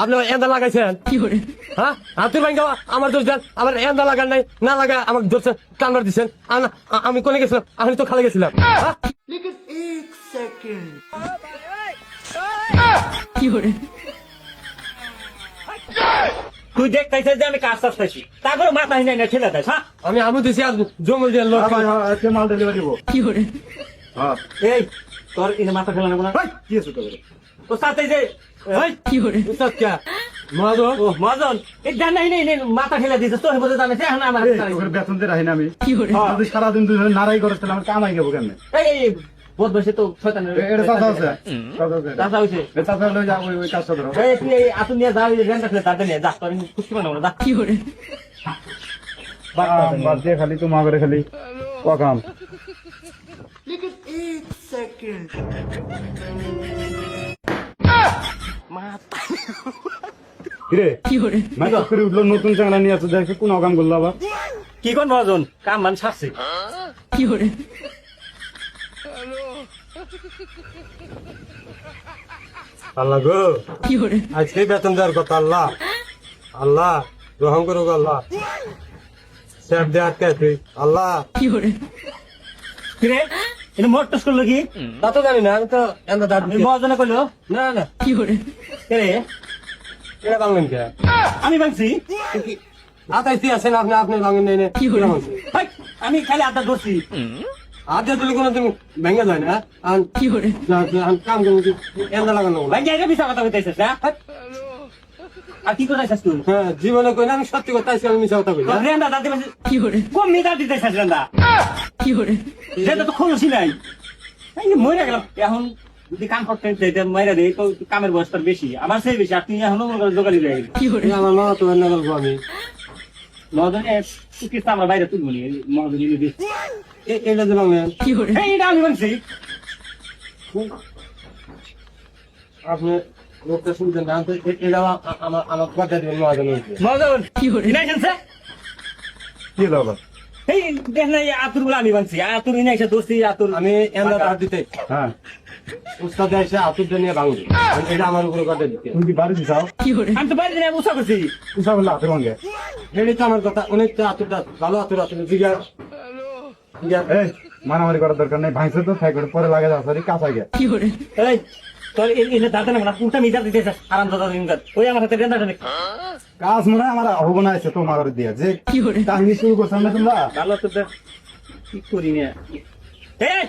আপনি এন্দা লাগাইছেন কি করে? হ্যাঁ হাতুর ভাঙ্গা আমার দোষ দেন, আমার এন্দা লাগান নাই, না লাগা আমাকে ধরছে টানবার দিচ্ছেন। আমি কোনে গেছিলাম? আমি তো খালে গেছিলাম। কি করে? তুই দেখতেছিস যে আমি কাজ চাচ্ছি, তারপরে মাথা হিনে না ঠেলে দেয়। হ্যাঁ আমি আমু দিছি আর জঙ্গল দিয়ে লোক মাল ডেলিভারি দিব। কি করে? এই তোর ইনে মাথা ফেলা নেবো না। কি আছে তোর? ও সাথে যে কি করে? উস্তাদ কে মহাজন? ও মজন এই জান নাই নেই মাথা ফেলে দিয়েছে তোর মধ্যে জানে এখন আমার তোর বেতন দিয়ে রাখি না আমি। কি করে? যদি সারাদিন তুই নারাই করছ তাহলে আমার কামাই যাবো কেন? এই বহুত বসে তো শয়তানের এটা চাচা আছে। দাদা হইছে এই চাচা হলে যা ওই কাজটা ধরো। এই তুই এই আতু নিয়ে যাও এই রেন্টা ফেলে তাতে নিয়ে যা তোর খুশি বানাবো না। কি করে? বাদ দিয়ে খালি তোমা করে খালি কাম। কিরে কি করে? মেকআপ করে উঠলো, নতুন চাংড়া নিয়ে আসছে, দেখে কোন কাম করলো আবার? কি কোন মজন কাম মান ছাড়ছে। কি করে? আল্লাহ গো, কি করে? আজকে বেতন দেওয়ার কথা। আল্লাহ আল্লাহ রহম করো গো আল্লাহ, স্যার দে আটকে তুই আল্লাহ। কি করে? কিরে এটা মোট টস করলো কি? তা তো জানি না, আমি তো এন্দা দাঁত মজনে করলো না না। কি করে? কিরে এটা বাংলেন কে? আমি ভাঙছি। আতাইছি আছেন আপনি, আপনি বাংলেন নেই। কি করে? হাই, আমি খালি আদা ধরছি। আজ দিলে কোনো তুমি ভেঙে যায় না। আর কি করে? কাম করুন এন্দা লাগানো। ভাই জায়গা বিছা কথা কইতেছিস না? আর কি কইতাছিস তুই? হ্যাঁ জীবনে কই না, আমি সত্যি কথা আজকে আমি মিছা কথা কই না। রেন্দা দাদি বলছিস কি করে? কম মিটা দিতেছিস রেন্দা। কি করে? যেটা তো খরচই নাই। এই মরে গেলাম এখন যদি কাম করতে যেতে মাইরা দেই তো কামের বয়স তার বেশি, আমার সেই বেশি। আর তুই এখনো মনে কর জোগালি রয়ে গেলি। কি করে? আমার মা তো এন্দা গল্প আমি মহাজনে কিস্তা আমরা বাইরে তুলবো নি মহাজনে নিবি। এইটা যে বাংলেন কি করে? এইটা আমি ভাঙছি। আপনি লোকটা শুনছেন না, এটা আমার কথা দিবেন মহাজন। মহাজন কি করে? ইনাইছেনছে কি হলো আবার? এই দেখ না আতুর গুলো আমি ভাঙছি। আতুর ইনাইছে দোস্তি আতুর আমি এন্দা দাঁত দিতে হ্যাঁ, উস্তাদ এসে আতুরটা নিয়ে ভাঙবে, এটা আমার উপরে কথা দিতে। তুমি কি বাড়ি দিছাও? কি করে? আমি তো বাইরে দিনে উৎসাহ করছি। উষা বললে হাতে ভাঙে। এটাই তো আমার কথা। অনেকটা আতুরটা ভালো আতুর আতুর জিগা জিগা। এই মারামারি করার দরকার নেই, ভাঙছে তো থাই করে পরে লাগে যাও, সরি কাঁচা গে। কি করে? এই তোর এনে দাঁড়াতে না পুরোটা মিটার দিতেছে আরাম দাদা দিনকার। ওই আমার হাতে রেন্দাটা নে। কাজ মনে হয় আমার হবো না আছে তোমার দিয়া যে কি করে? কাহিনী শুরু করছো না তোমরা। ভালো তো দেখ কি করি না। এই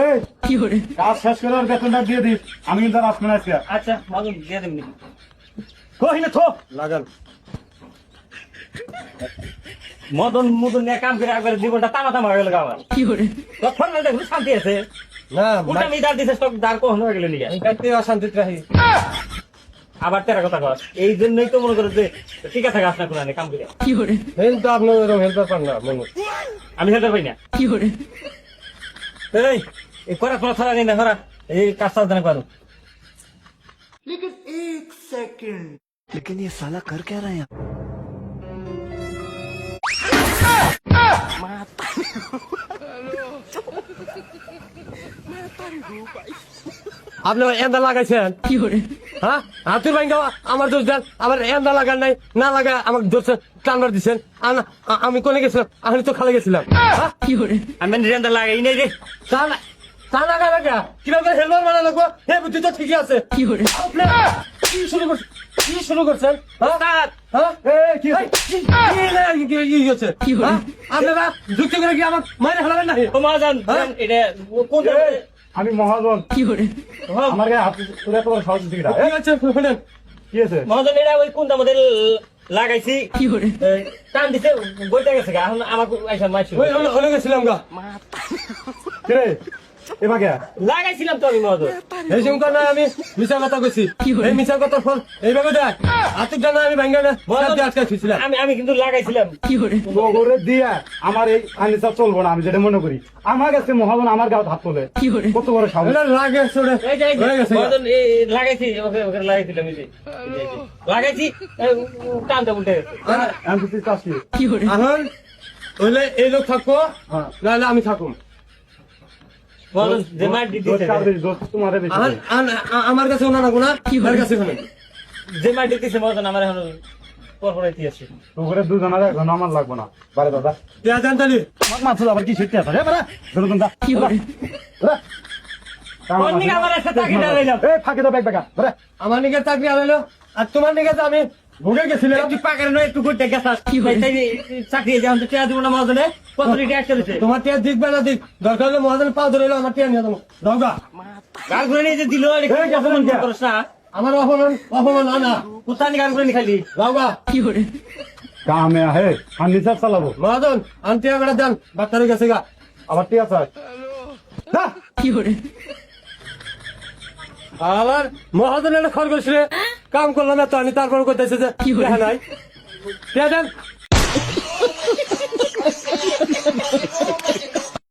এই কি করে? কাজ শেষ করে ওর বেতনটা দিয়ে দিস, আমি কিন্তু আর আসবো না আজকে। আচ্ছা মহাজন দিয়ে দেবনি। কই না থো লাগান মদন মদন নিয়ে কাম করে একবার জীবনটা তামা তামা হয়ে গেল আমার। কি করে? তোর ফর্মাল দেখুন শান্তি আছে। না ওটা মিটার দিছে তোর দাঁড় কখনো হয়ে গেল নিয়ে। এটাতে অশান্তিতে রাখি। আবার তেরা কথা কর। এই জন্যই তো মনে করো যে ঠিক আছে গাছ না কোনো কাম করে। কি করে? হেল তো আপনি ওরকম হেল্পার পান না মনে। আমি হেলতে পাই না। কি করে? এই করা কোনো ছাড়া নেই না করা এই কাজটা জানা পারো। लेकिन ये साला कर क्या रहा है यहाँ? আপনি এন্দা লাগাইছেন কি করে? হ্যাঁ হাতুর ভাঙ্গা আমার দোষ দেন, আমার এন্দা লাগান নাই, না লাগা আমাকে ধরছে টানবার দিচ্ছেন। আমি কোনে গেছিলাম? আমি তো খালে গেছিলাম। কি করে? আমি রেন্দা লাগাই নাই রে। তা লাগা লাগা কিভাবে হেলমেট মানা লাগবো? হে বুদ্ধি তো ঠিকই আছে। কি করে? আপনি কি শুরু করছেন? কি শুরু করছেন? হ্যাঁ হ্যাঁ এই কি কি হচ্ছে? কি হলো? হ্যাঁ? আপনারা যুক্তি করে কি আমার মায়ের হারাবেন না? ও মহাজন এটা কোন এই, আমি মহাজন, কি করে? আমার গায়ে হাত তুলে তোমার সাহস দিকে কি হচ্ছে? শোনেন, কি আছে? মহাজন এটা ওই কোনটা মধ্যে লাগাইছি কি করে? টান দিছে বইটা গেছে গা। এখন আমাকে আইসা মাইছি ওই হলে গেছিলাম গা। কিরে এবাকে লাগাইছিলাম তো আমি মহাজন। এই সময় না আমি মিশা কথা কইছি। কি হলো? এই মিশা কথা ফল এইভাবে দেখ। হাতুর জানা আমি ভাঙ্গা না আটকে ছিলাম। আমি কিন্তু লাগাইছিলাম। কি করে? গোবরে দিয়া আমার এই ফার্নিচার চলবো না, আমি যেটা মনে করি। আমার কাছে মহাজন আমার গায়ে হাত তোলে, কি করে? কত বড় সাহস! এটা লাগে চলে এই যে হয়ে গেছে গা। মহাজন এই লাগাইছি ওকে ওকে লাগাইছিলাম এই যে। লাগাইছি টানটা উল্টে গেছে। আমি তো তুই চাষি। কি করে? এখন হইলে এই লোক থাকবো, হ্যাঁ। নাহলে আমি থাকুম। মহাজন যে মার দিতে দোষ কার বেশি? দোষ তোমারে বেশি। আমার কাছে ওনা নাগো না আমার কাছে ওনা যে মার দিতেছে মহাজন আমার এখন পরপর আছে তোরে দুজনের এখন আমার লাগবো না বারে দাদা দেয়া জান তালি আমার মাছ আবার কি শিখতে আছে রে বারা ধরুন দা কি করে অন্য আমার সাথে তাকে দাঁড়াইলাম এই ফাঁকে দাও ব্যাগ ব্যাগা বারে আমার নিকে চাকরি আনাইলো আর তোমার নিকে তো আমি ভুগে গেছিলাম তুই পাকার নয় একটু করতে গেছাস কি হয়? তাই চাকরি যখন তো টেয়া দিব না মহাজনে কত লিটার একটা দিছে তোমার টিয়া দিক না দিক দরকার হলে মহাজন পাও ধরে এলো আমার টিয়া নিয়ে দেবো দৌগা গাল করে নিয়ে যে দিল এটা কি এই, অপমান কে? করছ না আমার অপমান না কোথায় গাল করে নি খালি দৌগা কি করে কামে আহে ফার্নিচার চালাবো মহাজন আনতে করে যান ডাক্তারের কাছে গা আবার ঠিক আছে না কি করে আবার মহাজন একটা খরগোশ রে কাম করলাম না তো আমি তারপর করতেছে যে কি হলো? দেখা নাই টিয়া দেন